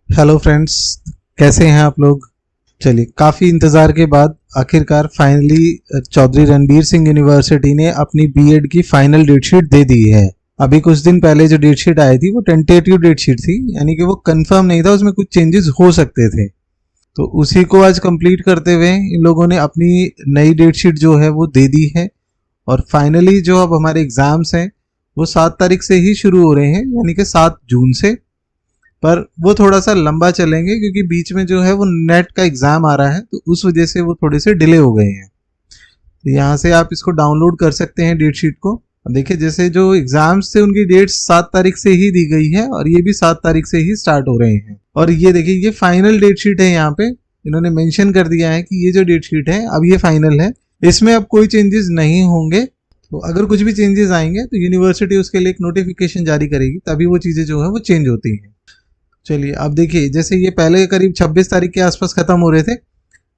Hello friends, कैसे हैं आप लोग। चलिए, काफ़ी इंतज़ार के बाद आखिरकार फाइनली चौधरी रणबीर सिंह यूनिवर्सिटी ने अपनी बीएड की फाइनल डेट शीट दे दी है। अभी कुछ दिन पहले जो डेट शीट आई थी वो टेंटेटिव डेट शीट थी, यानी कि वो कंफर्म नहीं था, उसमें कुछ चेंजेस हो सकते थे। तो उसी को आज कंप्लीट करते हुए इन लोगों ने अपनी नई डेट शीट जो है वो दे दी है। और फाइनली जो अब हमारे एग्ज़ाम्स हैं वो 7 तारीख से ही शुरू हो रहे हैं, यानी कि 7 जून से। पर वो थोड़ा सा लंबा चलेंगे क्योंकि बीच में जो है वो नेट का एग्ज़ाम आ रहा है, तो उस वजह से वो थोड़े से डिले हो गए हैं। तो यहाँ से आप इसको डाउनलोड कर सकते हैं डेट शीट को। अब देखिए, जैसे जो एग्ज़ाम्स थे उनकी डेट 7 तारीख से ही दी गई है और ये भी 7 तारीख से ही स्टार्ट हो रहे हैं। और ये देखिए, ये फाइनल डेट शीट है। यहाँ पे इन्होंने मेंशन कर दिया है कि ये जो डेट शीट है अब ये फाइनल है, इसमें अब कोई चेंजेस नहीं होंगे। तो अगर कुछ भी चेंजेस आएंगे तो यूनिवर्सिटी उसके लिए एक नोटिफिकेशन जारी करेगी, तभी वो चीज़ें जो है वो चेंज होती हैं। चलिए, अब देखिए, जैसे ये पहले करीब 26 तारीख के आसपास ख़त्म हो रहे थे,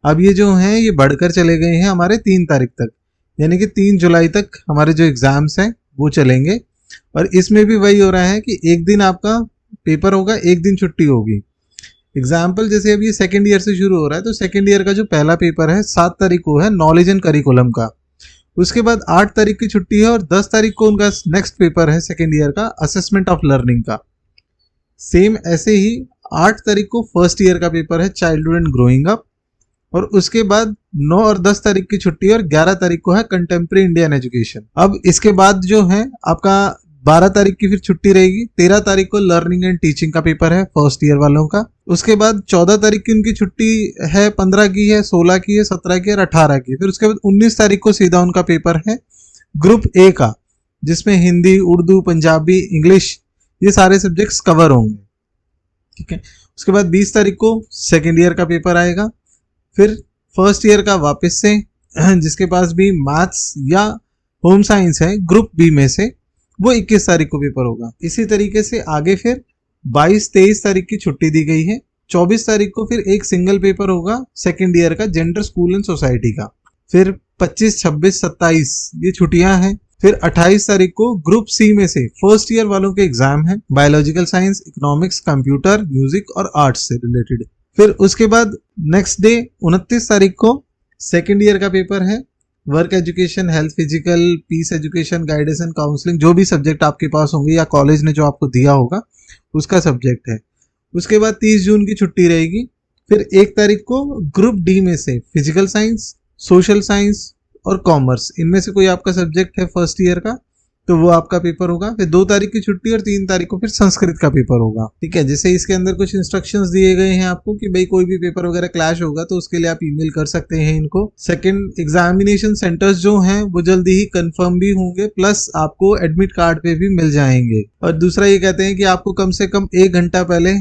अब ये जो हैं ये बढ़कर चले गए हैं हमारे 3 तारीख तक, यानी कि 3 जुलाई तक हमारे जो एग्ज़ाम्स हैं वो चलेंगे। और इसमें भी वही हो रहा है कि एक दिन आपका पेपर होगा, एक दिन छुट्टी होगी। एग्जाम्पल, जैसे अब ये सेकेंड ईयर से शुरू हो रहा है, तो सेकेंड ईयर का जो पहला पेपर है 7 तारीख को है नॉलेज एंड करिकुलम का। उसके बाद 8 तारीख की छुट्टी है और 10 तारीख को उनका नेक्स्ट पेपर है सेकेंड ईयर का असेसमेंट ऑफ लर्निंग का। सेम ऐसे ही 8 तारीख को फर्स्ट ईयर का पेपर है चाइल्डहुड एंड ग्रोइंग अप। और उसके बाद 9 और 10 तारीख की छुट्टी और 11 तारीख को है कंटेम्प्रेरी इंडियन एजुकेशन। अब इसके बाद जो है आपका 12 तारीख की फिर छुट्टी रहेगी। 13 तारीख को लर्निंग एंड टीचिंग का पेपर है फर्स्ट ईयर वालों का। उसके बाद 14 तारीख की उनकी छुट्टी है, 15 की है, 16 की है, 17 की और 18 की। फिर उसके बाद 19 तारीख को सीधा उनका पेपर है ग्रुप ए का, जिसमें हिंदी, उर्दू, पंजाबी, इंग्लिश ये सारे सब्जेक्ट्स कवर होंगे। ठीक है। उसके बाद 20 तारीख को सेकेंड ईयर का पेपर आएगा। फिर फर्स्ट ईयर का वापस से जिसके पास भी मैथ्स या होम साइंस है ग्रुप बी में से, वो 21 तारीख को पेपर होगा। इसी तरीके से आगे फिर 22-23 तारीख की छुट्टी दी गई है। 24 तारीख को फिर एक सिंगल पेपर होगा सेकेंड ईयर का जेंडर, स्कूल एंड सोसाइटी का। फिर 25, 26, 27 ये छुट्टियां हैं। फिर 28 तारीख को ग्रुप सी में से फर्स्ट ईयर वालों के एग्जाम है, biological science, economics, computer, music और आर्ट्स से रिलेटेड। फिर उसके बाद नेक्स्ट डे 29 तारीख को सेकेंड ईयर का पेपर है work education, health, physical, peace education, guidance and counselling, जो भी सब्जेक्ट आपके पास होंगे या कॉलेज ने जो आपको दिया होगा उसका सब्जेक्ट है। उसके बाद 30 जून की छुट्टी रहेगी। फिर 1 तारीख को ग्रुप डी में से फिजिकल साइंस, सोशल साइंस और कॉमर्स, इनमें से कोई आपका सब्जेक्ट है फर्स्ट ईयर का, तो वो आपका पेपर होगा। फिर 2 तारीख की छुट्टी और 3 तारीख को फिर संस्कृत का पेपर होगा। ठीक है। जैसे इसके अंदर कुछ इंस्ट्रक्शंस दिए गए हैं आपको कि भाई कोई भी पेपर वगैरह क्लैश होगा तो उसके लिए आप ईमेल कर सकते हैं इनको। सेकंड, एग्जामिनेशन सेंटर्स जो हैं वो जल्दी ही कंफर्म भी होंगे, प्लस आपको एडमिट कार्ड पे भी मिल जाएंगे। और दूसरा ये कहते हैं कि आपको कम से कम 1 घंटा पहले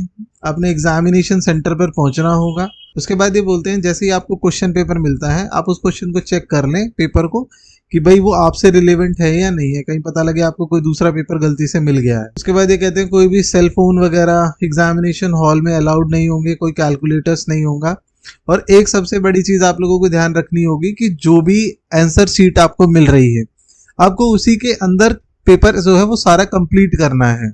अपने एग्जामिनेशन सेंटर पर पहुंचना होगा। उसके बाद ये बोलते हैं जैसे ही आपको क्वेश्चन पेपर मिलता है आप उस क्वेश्चन को चेक कर लें, पेपर को, कि भाई वो आपसे रिलेवेंट है या नहीं है, कहीं पता लगे आपको कोई दूसरा पेपर गलती से मिल गया है। उसके बाद ये कहते हैं कोई भी सेल फोन वगैरह एग्जामिनेशन हॉल में अलाउड नहीं होंगे, कोई कैलकुलेटर्स नहीं होगा। और एक सबसे बड़ी चीज आप लोगों को ध्यान रखनी होगी कि जो भी आंसर शीट आपको मिल रही है आपको उसी के अंदर पेपर जो है वो सारा कंप्लीट करना है।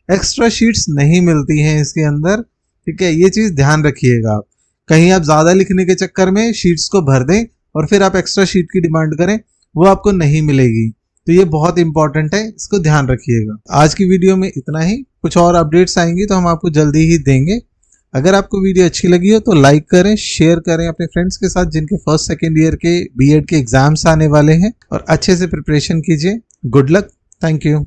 एक्स्ट्रा शीट्स नहीं मिलती हैं इसके अंदर। ठीक है, ये चीज ध्यान रखिएगा। आप कहीं आप ज्यादा लिखने के चक्कर में शीट्स को भर दें और फिर आप एक्स्ट्रा शीट की डिमांड करें, वो आपको नहीं मिलेगी। तो ये बहुत इंपॉर्टेंट है, इसको ध्यान रखिएगा। आज की वीडियो में इतना ही। कुछ और अपडेट्स आएंगी तो हम आपको जल्दी ही देंगे। अगर आपको वीडियो अच्छी लगी हो तो लाइक करें, शेयर करें अपने फ्रेंड्स के साथ जिनके फर्स्ट सेकेंड ईयर के बीएड के एग्जाम्स आने वाले हैं, और अच्छे से प्रिपरेशन कीजिए। Good luck. Thank you.